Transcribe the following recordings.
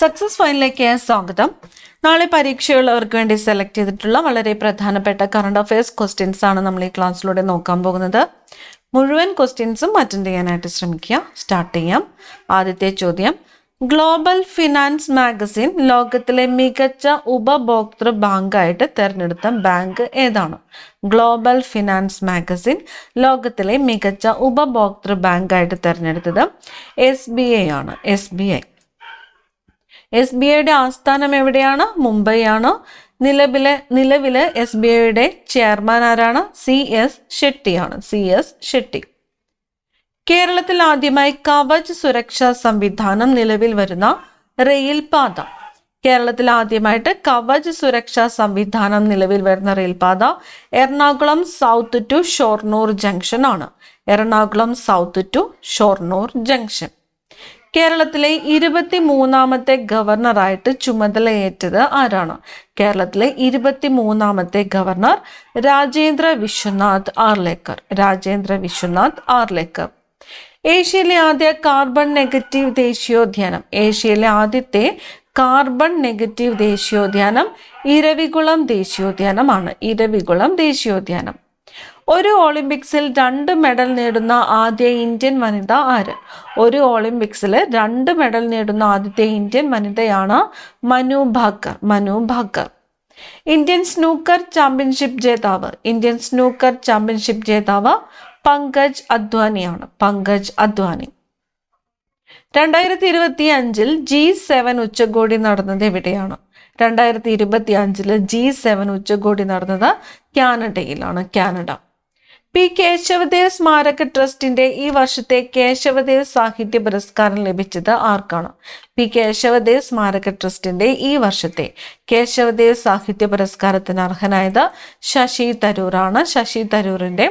Success ഫൈനിലേക്ക് സ്വാഗതം. നാളെ പരീക്ഷയുള്ളവർക്ക് വേണ്ടി സെലക്ട് ചെയ്തിട്ടുള്ള വളരെ പ്രധാനപ്പെട്ട കറണ്ട് അഫയേഴ്സ് ക്വസ്റ്റ്യൻസ് ആണ് നമ്മൾ ഈ ക്ലാസ്സിലൂടെ നോക്കാൻ പോകുന്നത്. മുഴുവൻ ക്വസ്റ്റ്യൻസും അറ്റൻഡ് ചെയ്യാനായിട്ട് ശ്രമിക്കുക. സ്റ്റാർട്ട് ചെയ്യാം. ആദ്യത്തെ ചോദ്യം, ഗ്ലോബൽ ഫിനാൻസ് മാഗസിൻ ലോകത്തിലെ മികച്ച ഉപഭോക്തൃ ബാങ്കായിട്ട് തിരഞ്ഞെടുത്ത ബാങ്ക് ഏതാണ്? ഗ്ലോബൽ ഫിനാൻസ് മാഗസിൻ ലോകത്തിലെ മികച്ച ഉപഭോക്തൃ ബാങ്കായിട്ട് തിരഞ്ഞെടുത്തത് SBI ആണ്. SBIയുടെ ആസ്ഥാനം എവിടെയാണ്? മുംബൈ ആണ്. നിലവിലെ SBIയുടെ ചെയർമാൻ ആരാണ്? CS ഷെട്ടി. കേരളത്തിൽ ആദ്യമായി കവച് സുരക്ഷാ സംവിധാനം നിലവിൽ വരുന്ന റെയിൽപാത. കേരളത്തിൽ ആദ്യമായിട്ട് കവച് സുരക്ഷാ സംവിധാനം നിലവിൽ വരുന്ന റെയിൽപാത Ernakulam south to Shoranur junction ആണ്. Ernakulam south to Shoranur junction. കേരളത്തിലെ 23ാമത്തെ ഗവർണറായിട്ട് ചുമതലയേറ്റത് ആരാണ്? കേരളത്തിലെ 23ാമത്തെ ഗവർണർ രാജേന്ദ്ര വിശ്വനാഥ് ആർലേക്കർ. ഏഷ്യയിലെ ആദ്യ കാർബൺ നെഗറ്റീവ് ദേശീയോദ്യാനം. ഏഷ്യയിലെ ആദ്യത്തെ കാർബൺ നെഗറ്റീവ് ദേശീയോദ്യാനം ഇരവികുളം ദേശീയോദ്യാനം. ഒരു ഒളിമ്പിക്സിൽ 2 മെഡൽ നേടുന്ന ആദ്യ ഇന്ത്യൻ വനിത ആര്? ഒരു ഒളിമ്പിക്സിൽ 2 മെഡൽ നേടുന്ന ആദ്യത്തെ ഇന്ത്യൻ വനിതയാണ് Manu Bhaker. Indian snooker championship ജേതാവ് പങ്കജ് അദ്വാനി. 2025 G7 ഉച്ചകോടി നടന്നത് എവിടെയാണ്? 2025 G7 ഉച്ചകോടി നടന്നത് കാനഡ. പി കേശവദേവ് സ്മാരക ട്രസ്റ്റിന്റെ ഈ വർഷത്തെ കേശവദേവ് സാഹിത്യ പുരസ്കാരം ലഭിച്ചത് ആർക്കാണ്? പി കേശവദേവ് സ്മാരക ട്രസ്റ്റിന്റെ ഈ വർഷത്തെ കേശവദേവ് സാഹിത്യ പുരസ്കാരത്തിന് അർഹനായത് ശശി തരൂറാണ്. ശശി തരൂറിന്റെ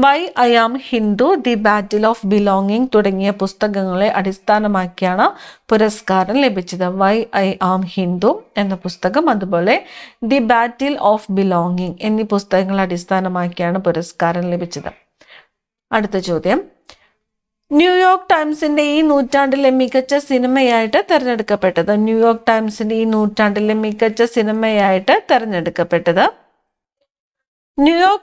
why I am Hindu, the battle of belonging തുടങ്ങിയ പുസ്തകങ്ങളെ അടിസ്ഥാനമാക്കിയാണ് പുരസ്കാരം ലഭിച്ചത്. വൈ ഐ ആം ഹിന്ദു എന്ന പുസ്തകം, അതുപോലെ ദി ബാറ്റിൽ ഓഫ് ബിലോങ്ങിങ് എന്നീ പുസ്തകങ്ങളെ അടിസ്ഥാനമാക്കിയാണ് പുരസ്കാരം ലഭിച്ചത്. അടുത്ത ചോദ്യം, ന്യൂയോർക്ക് ടൈംസിന്റെ ഈ നൂറ്റാണ്ടിലെ മികച്ച സിനിമയായിട്ട് തിരഞ്ഞെടുക്കപ്പെട്ടത്. ന്യൂയോർക്ക്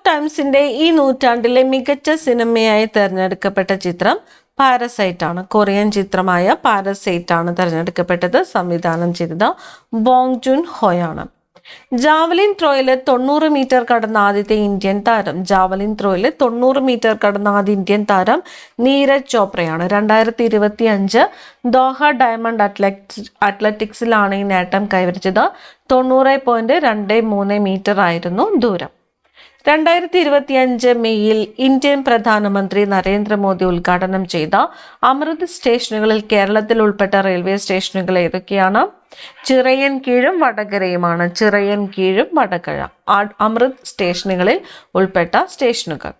ടൈംസിന്റെ ഈ നൂറ്റാണ്ടിലെ മികച്ച സിനിമയായി തിരഞ്ഞെടുക്കപ്പെട്ട ചിത്രം പാരസൈറ്റ് ആണ്. കൊറിയൻ ചിത്രമായ പാരസൈറ്റ് ആണ് തിരഞ്ഞെടുക്കപ്പെട്ടത്. സംവിധാനം ചെയ്തത് ബോങ് ജുൻ ഹോയ് ആണ്. ജാവലിൻ ത്രോയിൽ 90 മീറ്റർ കടന്ന ആദ്യത്തെ ഇന്ത്യൻ താരം നീരജ് ചോപ്രയാണ്. 2025 ദോഹ ഡയമണ്ട് അത്ലറ്റിക്സിലാണ് ഈ നേട്ടം കൈവരിച്ചത്. 90.23 മീറ്റർ ആയിരുന്നു ദൂരം. 2025 മെയ്യിൽ ഇന്ത്യൻ പ്രധാനമന്ത്രി നരേന്ദ്രമോദി ഉദ്ഘാടനം ചെയ്ത അമൃത് സ്റ്റേഷനുകളിൽ കേരളത്തിൽ ഉൾപ്പെട്ട റെയിൽവേ സ്റ്റേഷനുകൾ ഏതൊക്കെയാണ്? ചിറയൻകീഴും വടകരയുമാണ്. വടകര അമൃത് സ്റ്റേഷനുകളിൽ ഉൾപ്പെട്ട സ്റ്റേഷനുകൾ.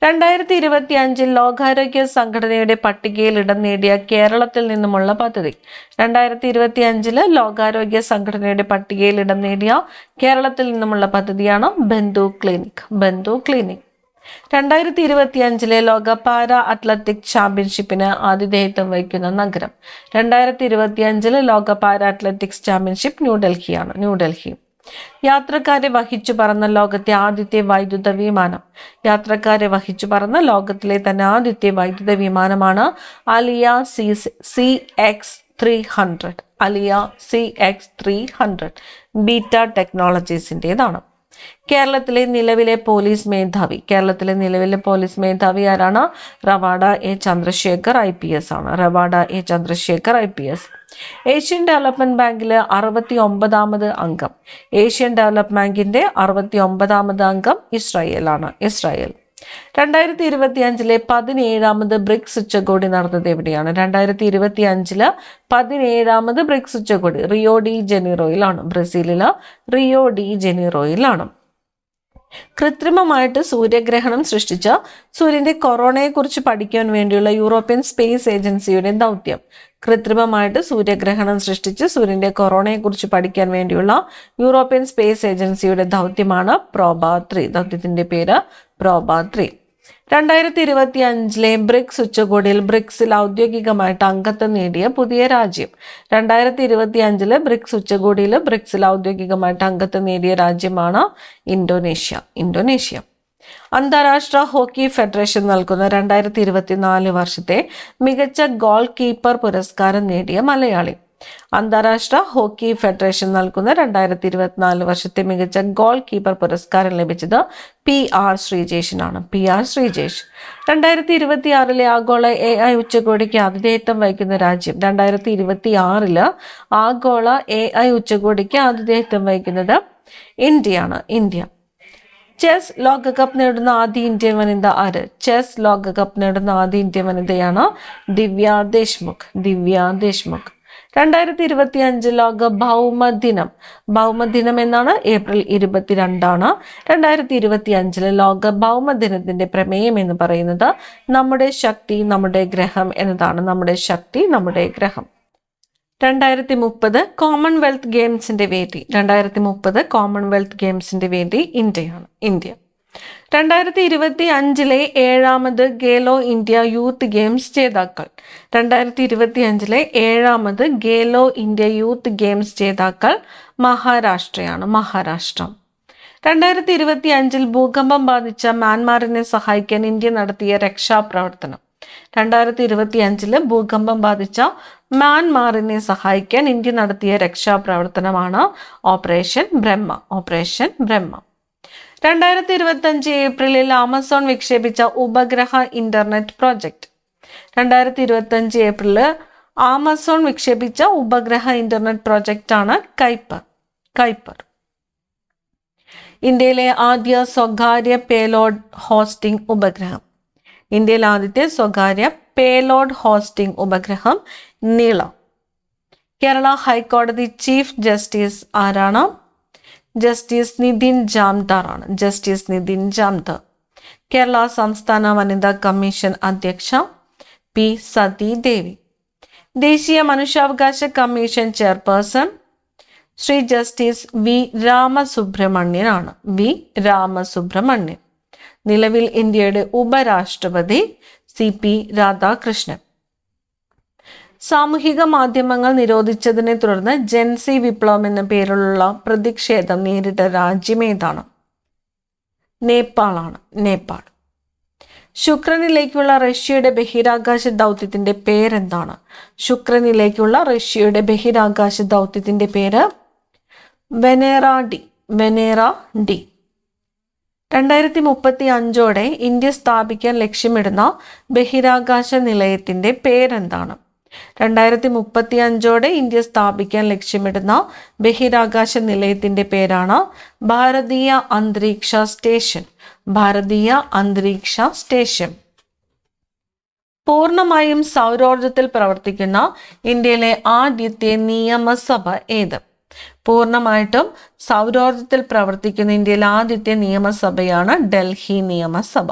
2025 ലോകാരോഗ്യ സംഘടനയുടെ പട്ടികയിൽ ഇടം നേടിയ കേരളത്തിൽ നിന്നുമുള്ള പദ്ധതി. 2025 ലോകാരോഗ്യ സംഘടനയുടെ പട്ടികയിൽ ഇടം നേടിയ കേരളത്തിൽ നിന്നുമുള്ള പദ്ധതിയാണ് ബന്ധു ക്ലിനിക്. 2025 ലോക പാരാ അത്ലറ്റിക് ചാമ്പ്യൻഷിപ്പിന് ആതിഥേയത്വം വഹിക്കുന്ന നഗരം. 2025 ലോക പാരാ അത്ലറ്റിക്സ് ചാമ്പ്യൻഷിപ്പ് ന്യൂഡൽഹി. യാത്രക്കാരെ വഹിച്ചു പറന്ന ലോകത്തിലെ തന്നെ ആദ്യത്തെ വൈദ്യുത വിമാനമാണ് അലിയ CX-300. ബീറ്റ ടെക്നോളജീസിൻ്റെതാണ്. കേരളത്തിലെ നിലവിലെ പോലീസ് മേധാവി ആരാണ്? റവാഡ എ ചന്ദ്രശേഖർ IPS ആണ്. ഏഷ്യൻ ഡെവലപ്മെന്റ് ബാങ്കിലെ 69ാമത് അംഗം. ഏഷ്യൻ ഡെവലപ്മെന്റ് ബാങ്കിന്റെ 69ാമത് അംഗം ഇസ്രായേലാണ്. 2025 17ാമത് ബ്രിക്സ് ഉച്ചകോടി നടന്നത് എവിടെയാണ്? 2025 17ാമത് ബ്രിക്സ് ഉച്ചകോടി റിയോ ഡി ജനീറോയിലാണ്. ബ്രസീലിലെ റിയോ ഡി ജനീറോയിലാണ്. കൃത്രിമമായിട്ട് സൂര്യഗ്രഹണം സൃഷ്ടിച്ച സൂര്യന്റെ കൊറോണയെക്കുറിച്ച് പഠിക്കാൻ വേണ്ടിയുള്ള യൂറോപ്യൻ സ്പേസ് ഏജൻസിയുടെ ദൗത്യം. കൃത്രിമമായിട്ട് സൂര്യഗ്രഹണം സൃഷ്ടിച്ച് സൂര്യന്റെ കൊറോണയെക്കുറിച്ച് പഠിക്കാൻ വേണ്ടിയുള്ള യൂറോപ്യൻ സ്പേസ് ഏജൻസിയുടെ ദൗത്യമാണ് പ്രോബ 3. ദൗത്യത്തിന്റെ പേര് പ്രോബ 3. 2025 ബ്രിക്സ് ഉച്ചകോടിയിൽ ബ്രിക്സിൽ ഔദ്യോഗികമായിട്ട് അംഗത്വം നേടിയ പുതിയ രാജ്യം. 2025 ബ്രിക്സ് ഉച്ചകോടിയിൽ ബ്രിക്സിൽ ഔദ്യോഗികമായിട്ട് അംഗത്വം നേടിയ രാജ്യമാണ് ഇന്തോനേഷ്യ. അന്താരാഷ്ട്ര ഹോക്കി ഫെഡറേഷൻ നൽകുന്ന 2024 വർഷത്തെ മികച്ച ഗോൾ കീപ്പർ പുരസ്കാരം നേടിയ മലയാളി. അന്താരാഷ്ട്ര ഹോക്കി ഫെഡറേഷൻ നൽകുന്ന 2024 വർഷത്തെ മികച്ച ഗോൾ കീപ്പർ പുരസ്കാരം ലഭിച്ചത് PR ശ്രീജേഷിനാണ്. PR ശ്രീജേഷ്. 2026 ആഗോള AI ഉച്ചകോടിക്ക് ആതിഥേയത്വം വഹിക്കുന്ന രാജ്യം. 2026 ആഗോള AI ഉച്ചകോടിക്ക് ആതിഥേയത്വം വഹിക്കുന്നത് ഇന്ത്യ. ചെസ് ലോകകപ്പ് നേടുന്ന ആദ്യ ഇന്ത്യൻ വനിത ആര്? ചെസ് ലോകകപ്പ് നേടുന്ന ആദ്യ ഇന്ത്യൻ വനിതയാണ് ദിവ്യ ദേശ്മുഖ്. 2025 ലോക ഭൗമദിനം എന്നാണ് ഏപ്രിൽ 22 2025 ലോക ഭൗമദിനത്തിന്റെ പ്രമേയം എന്ന് പറയുന്നത് നമ്മുടെ ശക്തി നമ്മുടെ ഗ്രഹം എന്നതാണ്. നമ്മുടെ ശക്തി നമ്മുടെ ഗ്രഹം. 2030 കോമൺവെൽത്ത് ഗെയിംസിന്റെ വേദി. 2030 കോമൺവെൽത്ത് ഗെയിംസിന്റെ വേദി ഇന്ത്യ. 2025 7ാമത് ഗേലോ ഇന്ത്യ യൂത്ത് ഗെയിംസ് ജേതാക്കൾ. 2025 7ാമത് ഗേലോ ഇന്ത്യ യൂത്ത് ഗെയിംസ് ജേതാക്കൾ മഹാരാഷ്ട്ര. 2025 ഭൂകമ്പം ബാധിച്ച മ്യാൻമാറിനെ സഹായിക്കാൻ ഇന്ത്യ നടത്തിയ രക്ഷാപ്രവർത്തനം. 2025 ഭൂകമ്പം ബാധിച്ച മ്യാൻമാറിനെ സഹായിക്കാൻ ഇന്ത്യ നടത്തിയ രക്ഷാപ്രവർത്തനമാണ് ഓപ്പറേഷൻ ബ്രഹ്മ. 2025 ഏപ്രിലിൽ ആമസോൺ വിക്ഷേപിച്ച ഉപഗ്രഹ ഇന്റർനെറ്റ് പ്രോജക്റ്റ്. 2025 ഏപ്രിലിൽ ആമസോൺ വിക്ഷേപിച്ച ഉപഗ്രഹ ഇന്റർനെറ്റ് പ്രോജക്റ്റാണ് കൈപ്പർ. ഇന്ത്യയിലെ ആദ്യ സ്വകാര്യ പേലോഡ് ഹോസ്റ്റിംഗ് ഉപഗ്രഹം. ഇന്ത്യയിലെ ആദ്യത്തെ സ്വകാര്യ പേലോഡ് ഹോസ്റ്റിംഗ് ഉപഗ്രഹം നീള. കേരള ഹൈക്കോടതി ചീഫ് ജസ്റ്റിസ് ആരാണ്? ജസ്റ്റിസ് നിതിൻ ജാംദാർ ആണ്. കേരള സംസ്ഥാന വനിതാ കമ്മീഷൻ അധ്യക്ഷ P. സതി ദേവി. ദേശീയ മനുഷ്യാവകാശ commission chairperson Shri justice V. Ramasubramanian ആണ്. നിലവിൽ ഇന്ത്യയുടെ ഉപരാഷ്ട്രപതി CP രാധാകൃഷ്ണൻ. സാമൂഹിക മാധ്യമങ്ങൾ നിരോധിച്ചതിനെ തുടർന്ന് ജെൻസി വിപ്ലവം എന്ന പേരിലുള്ള പ്രതിഷേധം നേരിട്ട രാജ്യമേതാണ്? നേപ്പാൾ. ശുക്രനിലേക്കുള്ള റഷ്യയുടെ ബഹിരാകാശ ദൗത്യത്തിന്റെ പേരെന്താണ്? ശുക്രനിലേക്കുള്ള റഷ്യയുടെ ബഹിരാകാശ ദൗത്യത്തിന്റെ പേര് വെനേറ ഡി. 2035 ഇന്ത്യ സ്ഥാപിക്കാൻ ലക്ഷ്യമിടുന്ന ബഹിരാകാശ നിലയത്തിന്റെ പേരെന്താണ്? 2035 ഇന്ത്യ സ്ഥാപിക്കാൻ ലക്ഷ്യമിടുന്ന ബഹിരാകാശ നിലയത്തിന്റെ പേരാണ് ഭാരതീയ അന്തരീക്ഷ സ്റ്റേഷൻ. പൂർണ്ണമായും സൗരോർജത്തിൽ പ്രവർത്തിക്കുന്ന ഇന്ത്യയിലെ ആദ്യത്തെ നിയമസഭ ഏത്? പൂർണ്ണമായിട്ടും സൗരോർജത്തിൽ പ്രവർത്തിക്കുന്ന ഇന്ത്യയിലെ ആദ്യത്തെ നിയമസഭയാണ് ഡൽഹി നിയമസഭ.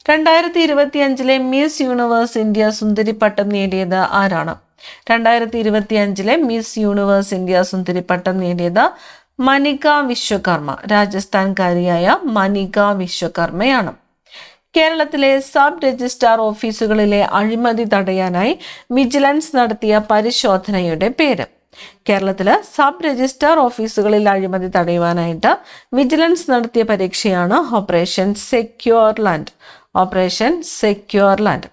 2025 മിസ് യൂണിവേഴ്സ് ഇന്ത്യ സുന്ദരിപ്പട്ടം നേടിയത് ആരാണ്? 2025 മിസ് യൂണിവേഴ്സ് ഇന്ത്യ സുന്ദരിപ്പട്ടം നേടിയത് മനിക വിശ്വകർമ്മ. രാജസ്ഥാൻകാരിയായ മനിക വിശ്വകർമ്മയാണ്. കേരളത്തിലെ സബ് രജിസ്ട്രാർ ഓഫീസുകളിലെ അഴിമതി തടയാനായി വിജിലൻസ് നടത്തിയ പരിശോധനയുടെ പേര്. കേരളത്തിലെ സബ് രജിസ്ട്രാർ ഓഫീസുകളിൽ അഴിമതി തടയുവാനായിട്ട് വിജിലൻസ് നടത്തിയ പരീക്ഷയാണ് ഓപ്പറേഷൻ സെക്യൂർ ലാൻഡ്.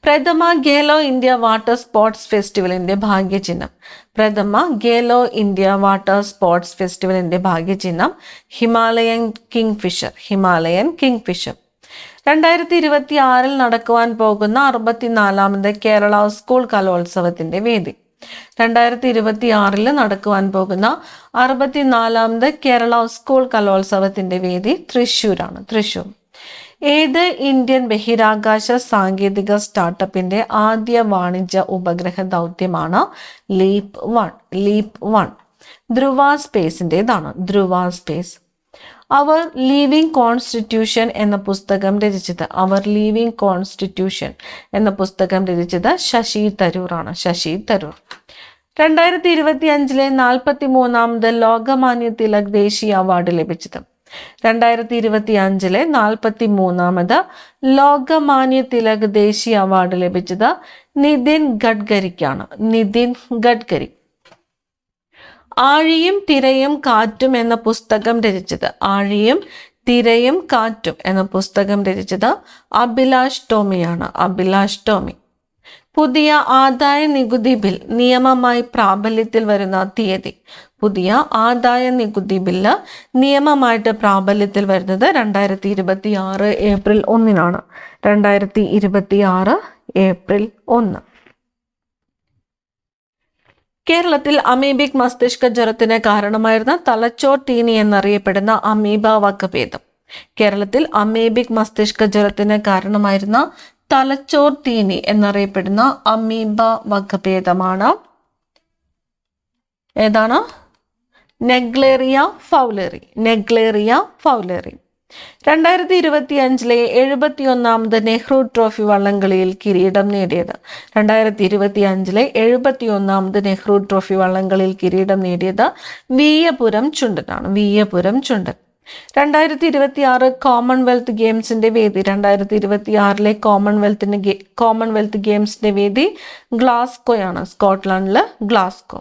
പ്രഥമ ഗേലോ ഇന്ത്യ വാട്ടർ സ്പോർട്സ് ഫെസ്റ്റിവലിന്റെ ഭാഗ്യചിഹ്നം. പ്രഥമ ഗേലോ ഇന്ത്യ വാട്ടർ സ്പോർട്സ് ഫെസ്റ്റിവലിന്റെ ഭാഗ്യചിഹ്നം ഹിമാലയൻ കിങ്ഫിഷർ. 2026 നടക്കുവാൻ പോകുന്ന 64ാമത് കേരള സ്കൂൾ കലോത്സവത്തിന്റെ വേദി. 2026 നടക്കുവാൻ പോകുന്ന 64ാമത് കേരള സ്കൂൾ കലോത്സവത്തിന്റെ വേദി തൃശ്ശൂരാണ്. ഏത് ഇന്ത്യൻ ബഹിരാകാശ സാങ്കേതിക സ്റ്റാർട്ടപ്പിന്റെ ആദ്യ വാണിജ്യ ഉപഗ്രഹ ദൗത്യമാണ് ലീപ് 1? ധ്രുവ സ്പേസിൻ്റെതാണ്. അവർ ലിവിംഗ് കോൺസ്റ്റിറ്റ്യൂഷൻ എന്ന പുസ്തകം രചിച്ചത് ശശി തരൂറാണ്. 2025 43ാമത് ലോകമാന്യ തിലക് ദേശീയ അവാർഡ് ലഭിച്ചത്. 2025 43ാമത് ലോകമാന്യ തിലക് ദേശീയ അവാർഡ് ലഭിച്ചത് നിതിൻ ഗഡ്കരിക്കാണ്. നിതിൻ ഗഡ്കരി. ആഴിയും തിരയും കാറ്റും എന്ന പുസ്തകം രചിച്ചത് ആഴിയും തിരയും കാറ്റും എന്ന പുസ്തകം രചിച്ചത് അഭിലാഷ് ടോമിയാണ്. അഭിലാഷ് ടോമി. പുതിയ ആദായ നികുതി ബിൽ നിയമമായി പ്രാബല്യത്തിൽ വരുന്ന തീയതി. പുതിയ ആദായ നികുതി ബില്ല് നിയമമായിട്ട് പ്രാബല്യത്തിൽ വരുന്നത് 2026 ഏപ്രിൽ 1 2026 ഏപ്രിൽ 1. കേരളത്തിൽ അമീബിക് മസ്തിഷ്ക ജ്വരത്തിന് കാരണമായിരുന്ന തലച്ചോർ തീനി എന്നറിയപ്പെടുന്ന അമീബ വകഭേദം. കേരളത്തിൽ അമീബിക് മസ്തിഷ്ക ജ്വരത്തിന് കാരണമായിരുന്ന തലച്ചോർ തീനി എന്നറിയപ്പെടുന്ന അമീബ വകഭേദമാണ് ഏതാണ്? Naegleria fowleri. Naegleria fowleri. 2025 71ാമത് നെഹ്റു ട്രോഫി വള്ളംകളിയിൽ കിരീടം നേടിയത്. 2025 71ാമത് നെഹ്റു ട്രോഫി വള്ളംകളിയിൽ കിരീടം നേടിയത് വീയപുരം ചുണ്ടനാണ്. വീയപുരം ചുണ്ടൻ. 2026 കോമൺവെൽത്ത് ഗെയിംസിന്റെ വേദി. 2026 കോമൺവെൽത്ത് ഗെയിംസിന്റെ വേദി ഗ്ലാസ്ഗോയാണ്. സ്കോട്ട്ലൻഡിലെ ഗ്ലാസ്ഗോ.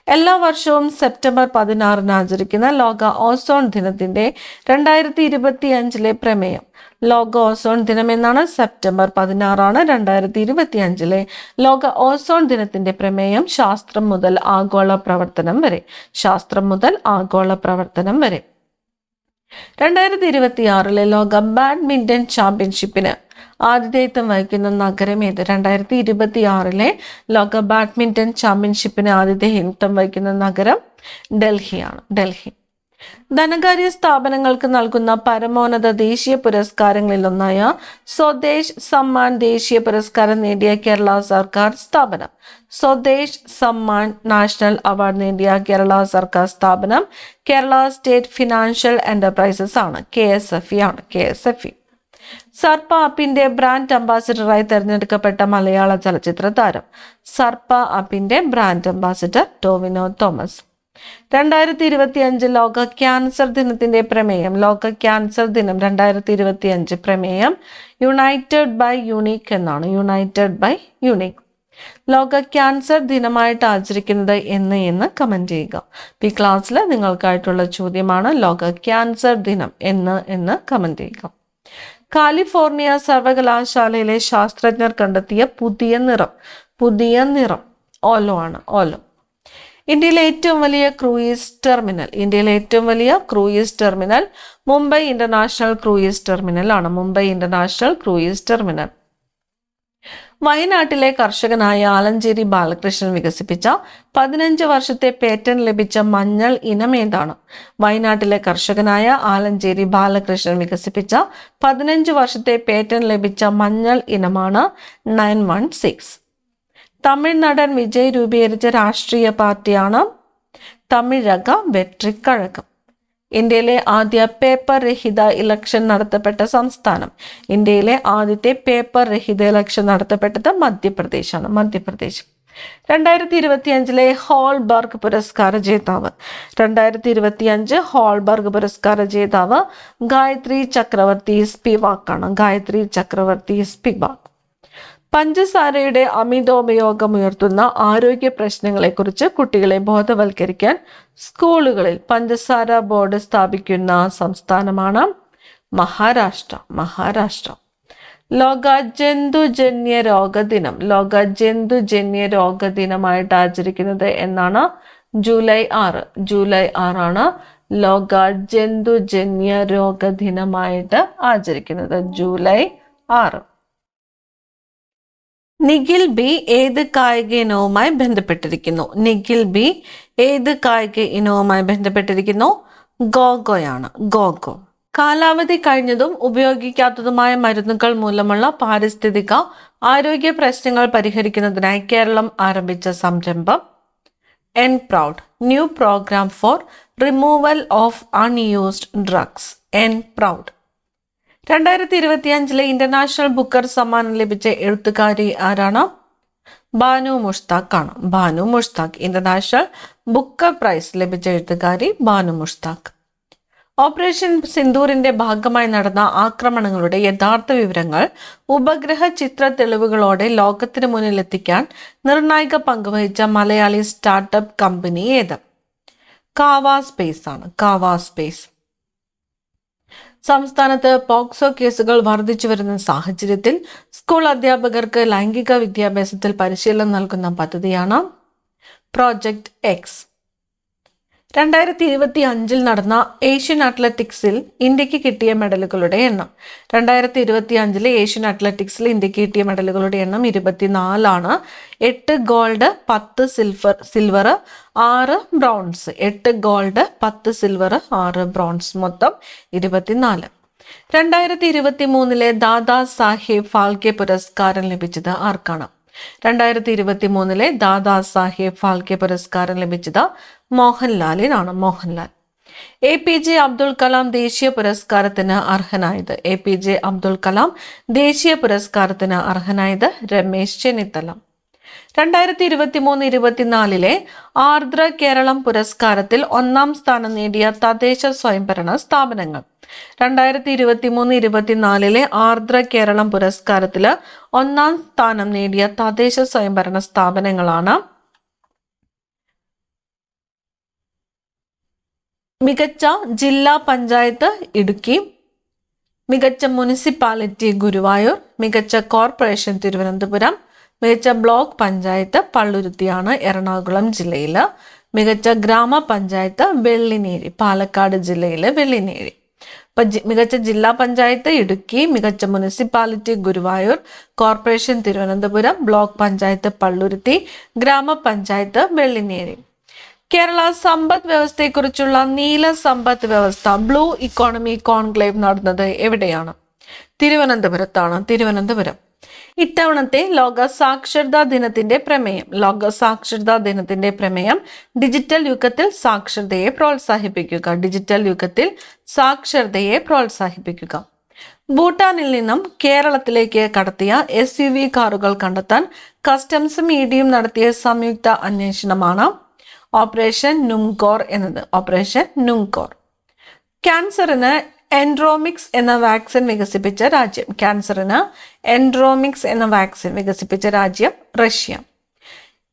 എല്ലാ വർഷവും സെപ്റ്റംബർ 16 ആചരിക്കുന്ന ലോക ഓസോൺ ദിനത്തിന്റെ 2025 പ്രമേയം. ലോക ഓസോൺ ദിനം എന്നാണ്. സെപ്റ്റംബർ 16 2025 ലോക ഓസോൺ ദിനത്തിന്റെ പ്രമേയം ശാസ്ത്രം മുതൽ ആഗോള പ്രവർത്തനം വരെ. ശാസ്ത്രം മുതൽ ആഗോള പ്രവർത്തനം വരെ. 2026 ലോക ബാഡ്മിന്റൺ ചാമ്പ്യൻഷിപ്പിന് ആതിഥേയത്വം വഹിക്കുന്ന നഗരം ഏത്? 2026 ലോക ബാഡ്മിന്റൺ ചാമ്പ്യൻഷിപ്പിന് ആതിഥേയത്വം വഹിക്കുന്ന നഗരം ഡൽഹിയാണ്. ഡൽഹി. ധനകാര്യ സ്ഥാപനങ്ങൾക്ക് നൽകുന്ന പരമോന്നത ദേശീയ പുരസ്കാരങ്ങളിലൊന്നായ സ്വദേശ് സമ്മാൻ ദേശീയ പുരസ്കാരം നേടിയ കേരള സർക്കാർ സ്ഥാപനം. സ്വദേശ് സമ്മാൻ നാഷണൽ അവാർഡ് നേടിയ കേരള സർക്കാർ സ്ഥാപനം കേരള സ്റ്റേറ്റ് ഫിനാൻഷ്യൽ എന്റർപ്രൈസസ് ആണ്. KSFE ആണ്. KSFE. സർപ്പ ആപ്പിന്റെ ബ്രാൻഡ് അംബാസിഡറായി തെരഞ്ഞെടുക്കപ്പെട്ട മലയാള ചലച്ചിത്ര താരം. സർപ്പ ആപ്പിന്റെ ബ്രാൻഡ് അംബാസിഡർ ടോവിനോ തോമസ്. 2025 ലോക ക്യാൻസർ ദിനത്തിന്റെ പ്രമേയം. ലോക ക്യാൻസർ ദിനം 2025 പ്രമേയം യുണൈറ്റഡ് ബൈ യുണീക്ക് എന്നാണ്. United by unique. ലോക ക്യാൻസർ ദിനമായിട്ട് ആചരിക്കുന്നത് എന്ന് കമന്റ് ചെയ്യുക. ഈ ക്ലാസ്സിൽ നിങ്ങൾക്കായിട്ടുള്ള ചോദ്യമാണ് ലോക ക്യാൻസർ ദിനം എന്ന് കമന്റ് ചെയ്യുക. കാലിഫോർണിയ സർവകലാശാലയിലെ ശാസ്ത്രജ്ഞർ കണ്ടെത്തിയ പുതിയ നിറം ഓലോ ആണ്. ഓലോ. ഇന്ത്യയിലെ ഏറ്റവും വലിയ cruise terminal Mumbai international cruise terminal ആണ്. Mumbai international cruise terminal. വയനാട്ടിലെ കർഷകനായ ആലഞ്ചേരി ബാലകൃഷ്ണൻ വികസിപ്പിച്ച 15 വർഷത്തെ പേറ്റന്റ് ലഭിച്ച മഞ്ഞൾ ഇനം ഏതാണ്? വയനാട്ടിലെ കർഷകനായ ആലഞ്ചേരി ബാലകൃഷ്ണൻ വികസിപ്പിച്ച 15 വർഷത്തെ പേറ്റന്റ് ലഭിച്ച മഞ്ഞൾ ഇനമാണ് 916. തമിഴ് നടൻ വിജയ് രൂപീകരിച്ച രാഷ്ട്രീയ പാർട്ടിയാണ് തമിഴക വെട്രിക്കഴകം. ഇന്ത്യയിലെ ആദ്യ പേപ്പർ രഹിത ഇലക്ഷൻ നടത്തപ്പെട്ട സംസ്ഥാനം. ഇന്ത്യയിലെ ആദ്യത്തെ പേപ്പർ രഹിത ഇലക്ഷൻ നടത്തപ്പെട്ടത് മധ്യപ്രദേശാണ്. മധ്യപ്രദേശ്. 2025 ഹോൾബർഗ് പുരസ്കാര ജേതാവ്. 2025 ഹോൾബർഗ് പുരസ്കാര ജേതാവ് ഗായത്രി ചക്രവർത്തി സ്പിവാക്കാണ്. ഗായത്രി ചക്രവർത്തി സ്പിവാക്ക്. പഞ്ചസാരയുടെ അമിതോപയോഗം ഉയർത്തുന്ന ആരോഗ്യ പ്രശ്നങ്ങളെക്കുറിച്ച് കുട്ടികളെ ബോധവൽക്കരിക്കാൻ സ്കൂളുകളിൽ പഞ്ചസാര ബോർഡ് സ്ഥാപിക്കുന്ന സംസ്ഥാനമാണ് മഹാരാഷ്ട്ര. ലോക ജന്തുജന്യ രോഗ ദിനം. ലോക ജന്തുജന്യ രോഗ ദിനമായിട്ട് ആചരിക്കുന്നത് എന്നാണ്? ജൂലൈ 6. ജൂലൈ 6 ലോക ജന്തുജന്യ രോഗ ദിനമായിട്ട് ആചരിക്കുന്നത്. ജൂലൈ 6. നിഖിൽ ബി ഏത് കായിക ഇനവുമായി ബന്ധപ്പെട്ടിരിക്കുന്നു? നിഖിൽ ബി ഏത് കായിക ഇനവുമായി ബന്ധപ്പെട്ടിരിക്കുന്നു? ഗോഗോയാണ്. ഗോഗോ. കാലാവധി കഴിഞ്ഞതും ഉപയോഗിക്കാത്തതുമായ മരുന്നുകൾ മൂലമുള്ള പാരിസ്ഥിതിക ആരോഗ്യ പ്രശ്നങ്ങൾ പരിഹരിക്കുന്നതിനായി കേരളം ആരംഭിച്ച സംരംഭം nPROUD. New programme for removal of unused drugs. NPROUD. 2025 International Booker സമ്മാനം ലഭിച്ച എഴുത്തുകാരി ആരാണ്? ബാനു മുഷ്താഖ് ആണ്. Banu Mushtaq. International Booker Prize ലഭിച്ച എഴുത്തുകാരി ബാനു മുഷ്താഖ്. ഓപ്പറേഷൻ സിന്ദൂറിന്റെ ഭാഗമായി നടന്ന ആക്രമണങ്ങളുടെ യഥാർത്ഥ വിവരങ്ങൾ ഉപഗ്രഹ ചിത്ര തെളിവുകളോടെ ലോകത്തിന് മുന്നിലെത്തിക്കാൻ നിർണായക പങ്കുവഹിച്ച മലയാളി സ്റ്റാർട്ടപ്പ് കമ്പനി ഏത്? കാവ സ്പേസ് ആണ്. കാവ സ്പേസ്. സംസ്ഥാനത്ത് പോക്സോ കേസുകൾ വർദ്ധിച്ചു വരുന്ന സാഹചര്യത്തിൽ സ്കൂൾ അധ്യാപകർക്ക് ലൈംഗിക വിദ്യാഭ്യാസത്തിൽ പരിശീലനം നൽകുന്ന പദ്ധതിയാണ് പ്രോജക്റ്റ് എക്സ്. 2025 നടന്ന ഏഷ്യൻ അത്ലറ്റിക്സിൽ ഇന്ത്യക്ക് കിട്ടിയ മെഡലുകളുടെ എണ്ണം. 2025 ഏഷ്യൻ അത്ലറ്റിക്സിൽ ഇന്ത്യക്ക് കിട്ടിയ മെഡലുകളുടെ എണ്ണം 24 8 gold, 10 silver, 6 bronze. 8 gold, 10 silver, 6 bronze, മൊത്തം 24. 2023 ദാദാ സാഹേബ് ഫാൽക്കെ പുരസ്കാരം ലഭിച്ചത് ആർക്കാണ്? 2023 ദാദാ സാഹേബ് ഫാൽക്കെ പുരസ്കാരം ലഭിച്ചത് മോഹൻലാലിനാണ്. മോഹൻലാൽ. APJ അബ്ദുൽ കലാം ദേശീയ പുരസ്കാരത്തിന് അർഹനായത്? APJ അബ്ദുൽ കലാം ദേശീയ പുരസ്കാരത്തിന് അർഹനായത് രമേശ് ചെന്നിത്തല. 2023-24 ആർദ്ര കേരളം പുരസ്കാരത്തിൽ 1-ാം സ്ഥാനം നേടിയ തദ്ദേശ സ്വയംഭരണ സ്ഥാപനങ്ങൾ. 2023-24 ആർദ്ര കേരളം പുരസ്കാരത്തിൽ 1-ാം സ്ഥാനം നേടിയ തദ്ദേശ സ്വയംഭരണ സ്ഥാപനങ്ങളാണ് മികച്ച ജില്ലാ പഞ്ചായത്ത് ഇടുക്കി, മികച്ച മുനിസിപ്പാലിറ്റി ഗുരുവായൂർ, മികച്ച കോർപ്പറേഷൻ തിരുവനന്തപുരം, മികച്ച ബ്ലോക്ക് പഞ്ചായത്ത് പള്ളുരുത്തിയാണ് എറണാകുളം ജില്ലയിൽ, മികച്ച ഗ്രാമപഞ്ചായത്ത് വെള്ളിനേഴി പാലക്കാട് ജില്ലയിലെ വെള്ളിനേഴി. ഇപ്പൊ മികച്ച ജില്ലാ പഞ്ചായത്ത് ഇടുക്കി, മികച്ച municipality Guruvayur, corporation Thiruvananthapuram, block panchayat Palluruthy, ഗ്രാമപഞ്ചായത്ത് വെള്ളിനേഴി. കേരള സമ്പദ് വ്യവസ്ഥയെക്കുറിച്ചുള്ള നീല സമ്പദ് വ്യവസ്ഥ ബ്ലൂ ഇക്കോണമി കോൺക്ലേവ് നടന്നത് എവിടെയാണ്? തിരുവനന്തപുരത്താണ്. തിരുവനന്തപുരം. ഇത്തവണത്തെ ലോക സാക്ഷരതാ ദിനത്തിന്റെ പ്രമേയം. ലോക സാക്ഷരതാ ദിനത്തിന്റെ പ്രമേയം ഡിജിറ്റൽ യുഗത്തിൽ സാക്ഷരതയെ പ്രോത്സാഹിപ്പിക്കുക. ഡിജിറ്റൽ യുഗത്തിൽ സാക്ഷരതയെ പ്രോത്സാഹിപ്പിക്കുക. ഭൂട്ടാനിൽ നിന്നും കേരളത്തിലേക്ക് കടത്തിയ SUV കാറുകൾ കണ്ടെത്താൻ കസ്റ്റംസും EDയും നടത്തിയ സംയുക്ത അന്വേഷണമാണ് ഓപ്പറേഷൻ നുംകോർ എന്നത്. ഓപ്പറേഷൻ നുംകോർ. ക്യാൻസറിന് എൻഡ്രോമിക്സ് എന്ന വാക്സിൻ വികസിപ്പിച്ച രാജ്യം. ക്യാൻസറിന് എൻഡ്രോമിക്സ് എന്ന വാക്സിൻ വികസിപ്പിച്ച രാജ്യം റഷ്യ.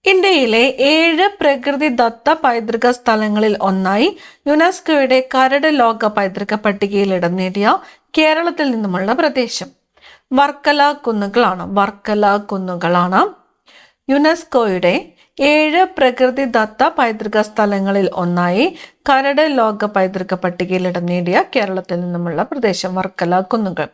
ഇന്ത്യയിലെ 7 പ്രകൃതിദത്ത പൈതൃക സ്ഥലങ്ങളിൽ ഒന്നായി യുനെസ്കോയുടെ കരട് ലോക പൈതൃക പട്ടികയിൽ ഇടം നേടിയ കേരളത്തിൽ നിന്നുമുള്ള പ്രദേശം വർക്കല കുന്നുകളാണ്. വർക്കല കുന്നുകളാണ് യുനെസ്കോയുടെ 7 പ്രകൃതിദത്ത പൈതൃക സ്ഥലങ്ങളിൽ ഒന്നായി കരട് ലോക പൈതൃക പട്ടികയിൽ ഇടം നേടിയ കേരളത്തിൽ നിന്നുമുള്ള പ്രദേശം വർക്കല കുന്നുകൾ.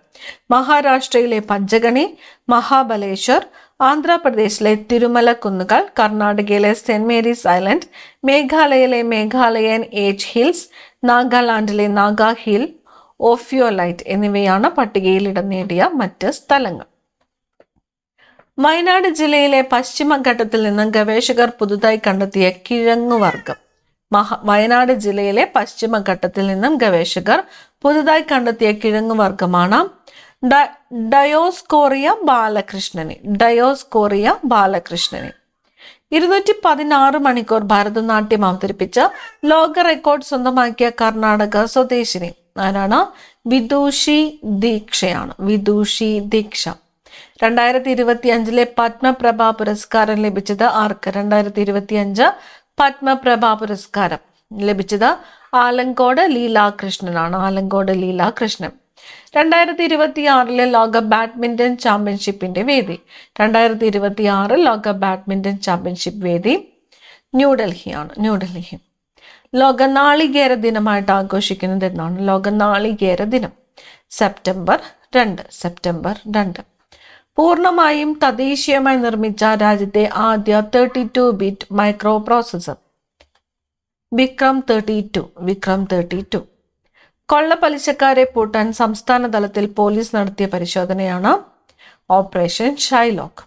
മഹാരാഷ്ട്രയിലെ പഞ്ചഗണി, മഹാബലേശ്വർ, ആന്ധ്രാപ്രദേശിലെ തിരുമല കുന്നുകൾ, കർണാടകയിലെ സെന്റ് മേരീസ് ഐലൻഡ്, മേഘാലയയിലെ മേഘാലയൻ ഏജ് ഹിൽസ്, നാഗാലാൻഡിലെ നാഗാ ഹിൽ, ഓഫിയോലൈറ്റ് എന്നിവയാണ് പട്ടികയിൽ ഇടം നേടിയ മറ്റ് സ്ഥലങ്ങൾ. വയനാട് ജില്ലയിലെ പശ്ചിമഘട്ടത്തിൽ നിന്ന് ഗവേഷകർ പുതുതായി കണ്ടെത്തിയ കിഴങ്ങുവർഗം. വയനാട് ജില്ലയിലെ പശ്ചിമഘട്ടത്തിൽ നിന്നും ഗവേഷകർ പുതുതായി കണ്ടെത്തിയ കിഴങ്ങുവർഗമാണ് ഡയോസ്കോറിയ ബാലകൃഷ്ണന്. ഡയോസ്കോറിയ ബാലകൃഷ്ണന്. 216 മണിക്കൂർ ഭരതനാട്യം അവതരിപ്പിച്ച് ലോക റെക്കോർഡ് സ്വന്തമാക്കിയ കർണാടക സ്വദേശിനി ആരാണ്? വിദൂഷി ദീക്ഷയാണ്. വിദൂഷി ദീക്ഷ. 2025 പത്മപ്രഭ പുരസ്കാരം ലഭിച്ചത് ആർക്ക്? 2025 പത്മപ്രഭ പുരസ്കാരം ലഭിച്ചത് ആലങ്കോട് ലീലാകൃഷ്ണനാണ്. ആലങ്കോട് ലീലാകൃഷ്ണൻ. 2026 ലോക ബാഡ്മിന്റൺ ചാമ്പ്യൻഷിപ്പിന്റെ വേദി. 2026 ലോക ബാഡ്മിന്റൺ ചാമ്പ്യൻഷിപ്പ് വേദി ന്യൂഡൽഹിയാണ്. ന്യൂഡൽഹി. ലോക നാളികേര ദിനമായിട്ട് ആഘോഷിക്കുന്നത് എന്നാണ്? ലോക നാളികേര ദിനം സെപ്റ്റംബർ 2. സെപ്റ്റംബർ 2. പൂർണ്ണമായും തദ്ദേശീയമായി നിർമ്മിച്ച രാജ്യത്തെ ആദ്യ 32-ബിറ്റ് മൈക്രോ പ്രോസസർ വിക്രം 32. വിക്രം 32. കൊള്ളപ്പലിശക്കാരെ പൂട്ടാൻ സംസ്ഥാന തലത്തിൽ പോലീസ് നടത്തിയ പരിശോധനയാണ് ഓപ്പറേഷൻ ഷൈലോക്ക്.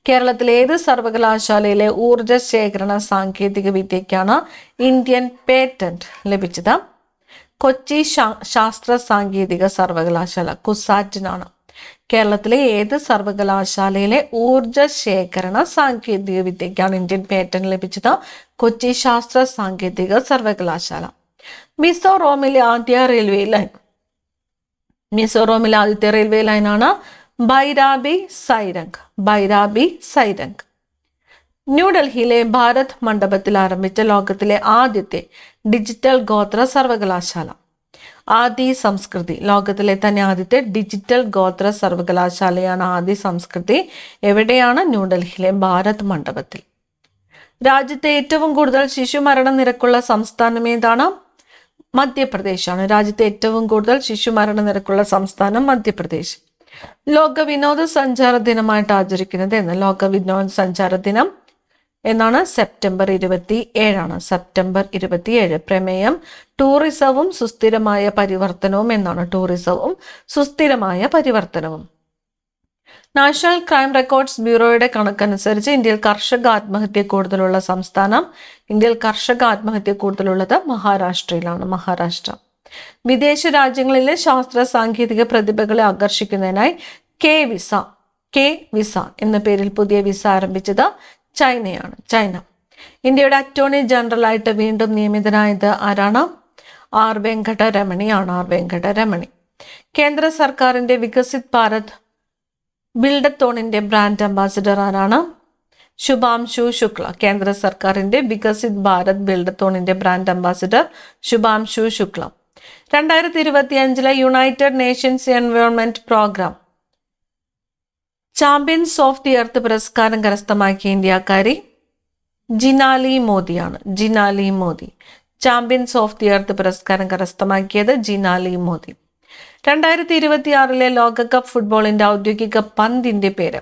കേരളത്തിലെ ഏത് സർവകലാശാലയിലെ ഊർജ ശേഖരണ സാങ്കേതിക വിദ്യയ്ക്കാണ് ഇന്ത്യൻ പേറ്റന്റ് ലഭിച്ചത്? കൊച്ചി ശാസ്ത്ര സാങ്കേതിക സർവകലാശാല കുസാറ്റിനാണ്. കേരളത്തിലെ ഏത് സർവകലാശാലയിലെ ഊർജ ശേഖരണ സാങ്കേതിക വിദ്യയ്ക്കാണ് ഇന്ത്യൻ പേറ്റന്റ് ലഭിച്ചത്? കൊച്ചി ശാസ്ത്ര സാങ്കേതിക സർവകലാശാല. മിസോറോമിലെ ആദ്യത്തെ റെയിൽവേ ലൈനാണ് ഭൈരാബി സൈരംഗ്. ന്യൂഡൽഹിയിലെ ഭാരത് മണ്ഡപത്തിൽ ആരംഭിച്ച ലോകത്തിലെ ആദ്യത്തെ ഡിജിറ്റൽ ഗോത്ര സർവകലാശാല. ആദി സംസ്കൃതി, ലോകത്തിലെ തന്നെ ആദ്യത്തെ ഡിജിറ്റൽ ഗോത്ര സർവകലാശാലയാണ് ആദി സംസ്കൃതി. എവിടെയാണ്? ന്യൂഡൽഹിയിലെ ഭാരത് മണ്ഡപത്തിൽ. രാജ്യത്തെ ഏറ്റവും കൂടുതൽ ശിശുമരണ നിരക്കുള്ള സംസ്ഥാനം ഏതാണ്? മധ്യപ്രദേശാണ്. രാജ്യത്തെ ഏറ്റവും കൂടുതൽ ശിശുമരണ നിരക്കുള്ള സംസ്ഥാനം മധ്യപ്രദേശ്. ലോക വിനോദസഞ്ചാര ദിനമായിട്ട് ആചരിക്കുന്നത് എന്ന്? ലോക വിനോദസഞ്ചാര ദിനം എന്നാണ് സെപ്റ്റംബർ 27. സെപ്റ്റംബർ 27. പ്രമേയം ടൂറിസവും സുസ്ഥിരമായ പരിവർത്തനവും എന്നാണ്. ടൂറിസവും സുസ്ഥിരമായ പരിവർത്തനവും. നാഷണൽ ക്രൈം റെക്കോർഡ്സ് ബ്യൂറോയുടെ കണക്കനുസരിച്ച് ഇന്ത്യയിൽ കർഷക ആത്മഹത്യ കൂടുതലുള്ള സംസ്ഥാനം. ഇന്ത്യയിൽ കർഷക ആത്മഹത്യ കൂടുതലുള്ളത് മഹാരാഷ്ട്രയിലാണ്. മഹാരാഷ്ട്ര. വിദേശ രാജ്യങ്ങളിലെ ശാസ്ത്ര സാങ്കേതിക പ്രതിഭകളെ ആകർഷിക്കുന്നതിനായി കെ വിസ എന്ന പേരിൽ പുതിയ വിസ ആരംഭിച്ചത് ചൈനയാണ്. ചൈന. ഇന്ത്യയുടെ അറ്റോർണി ജനറൽ ആയിട്ട് വീണ്ടും നിയമിതനായത് ആരാണ്? ആർ വെങ്കടരമണി. കേന്ദ്ര സർക്കാരിന്റെ വികസിത് ഭാരത് ബിൽഡത്തോണിന്റെ ബ്രാൻഡ് അംബാസിഡർ ആരാണ്? ശുഭാംശു ശുക്ല. കേന്ദ്ര സർക്കാരിന്റെ വികസിത് ഭാരത് ബിൽഡത്തോണിന്റെ brand ambassador Shubhanshu Shukla. 2025 United Nations Environment Programme Champions of the Earth പുരസ്കാരം കരസ്ഥമാക്കിയ ഇന്ത്യക്കാരി ജിനാലി മോദിയാണ്. ചാമ്പ്യൻസ് ഓഫ് ദി എർത്ത് പുരസ്കാരം കരസ്ഥമാക്കിയത് ജിനാലി മോദി. 2026 ലോകകപ്പ് ഫുട്ബോളിന്റെ ഔദ്യോഗിക പന്തിന്റെ പേര്?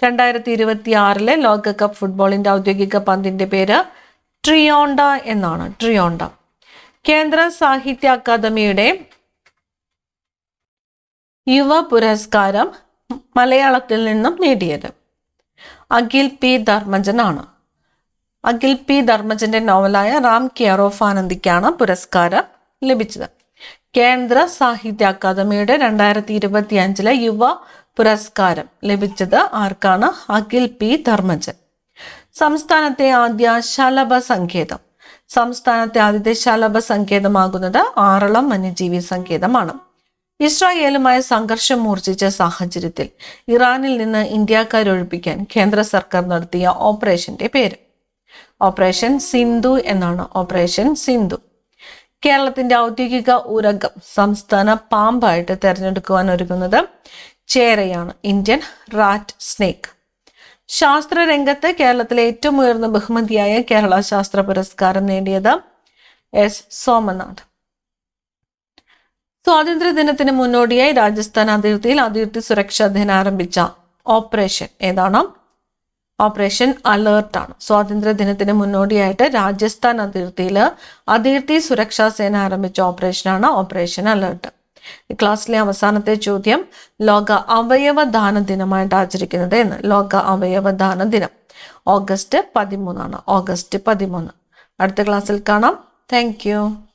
2026 ലോകകപ്പ് ഫുട്ബോളിന്റെ ഔദ്യോഗിക പന്തിന്റെ പേര് ട്രിയോണ്ട എന്നാണ്. ട്രിയോണ്ട. കേന്ദ്ര സാഹിത്യ അക്കാദമിയുടെ യുവ പുരസ്കാരം മലയാളത്തിൽ നിന്നും നേടിയത് അഖിൽ പി ധർമ്മജനാണ്. അഖിൽ പി ധർമ്മജന്റെ നോവലായ റാം കെയർ ഓഫ് ആനന്ദിക്കാണ് പുരസ്കാരം ലഭിച്ചത്. കേന്ദ്ര സാഹിത്യ അക്കാദമിയുടെ 2025 യുവ പുരസ്കാരം ലഭിച്ചത് ആർക്കാണ്? അഖിൽ പി ധർമ്മജൻ. സംസ്ഥാനത്തെ ആദ്യത്തെ ശലഭ സങ്കേതമാകുന്നത് ആറളം വന്യജീവി സങ്കേതമാണ്. ഇസ്രായേലുമായി സംഘർഷം മൂർച്ഛിച്ച സാഹചര്യത്തിൽ ഇറാനിൽ നിന്ന് ഇന്ത്യക്കാരൊഴിപ്പിക്കാൻ കേന്ദ്ര സർക്കാർ നടത്തിയ ഓപ്പറേഷന്റെ പേര്? ഓപ്പറേഷൻ സിന്ധു എന്നാണ്. ഓപ്പറേഷൻ സിന്ധു. കേരളത്തിന്റെ ഔദ്യോഗിക ഉരഗം സംസ്ഥാന പാമ്പായിട്ട് തെരഞ്ഞെടുക്കുവാൻ ഒരുങ്ങുന്നത് ചേരയാണ്. Indian rat snake. ശാസ്ത്രരംഗത്ത് കേരളത്തിലെ ഏറ്റവും ഉയർന്ന ബഹുമതിയായ കേരള ശാസ്ത്ര പുരസ്കാരം നേടിയത് എസ് സോമനാഥ്. സ്വാതന്ത്ര്യ ദിനത്തിന് മുന്നോടിയായി രാജസ്ഥാൻ അതിർത്തി സുരക്ഷാ ദിനം ആരംഭിച്ച ഓപ്പറേഷൻ ഏതാണ്? ഓപ്പറേഷൻ അലേർട്ടാണ്. സ്വാതന്ത്ര്യ ദിനത്തിന് മുന്നോടിയായിട്ട് രാജസ്ഥാൻ അതിർത്തി സുരക്ഷാ സേന ആരംഭിച്ച ഓപ്പറേഷനാണ് ഓപ്പറേഷൻ അലേർട്ട്. ഈ ക്ലാസ്സിലെ അവസാനത്തെ ചോദ്യം, ലോക അവയവദാന ദിനമായിട്ട് ആചരിക്കുന്നത് എന്ന്? ലോക അവയവദാന ദിനം ഓഗസ്റ്റ് 13 ആണ്. ഓഗസ്റ്റ് 13. അടുത്ത ക്ലാസ്സിൽ കാണാം. Thank you.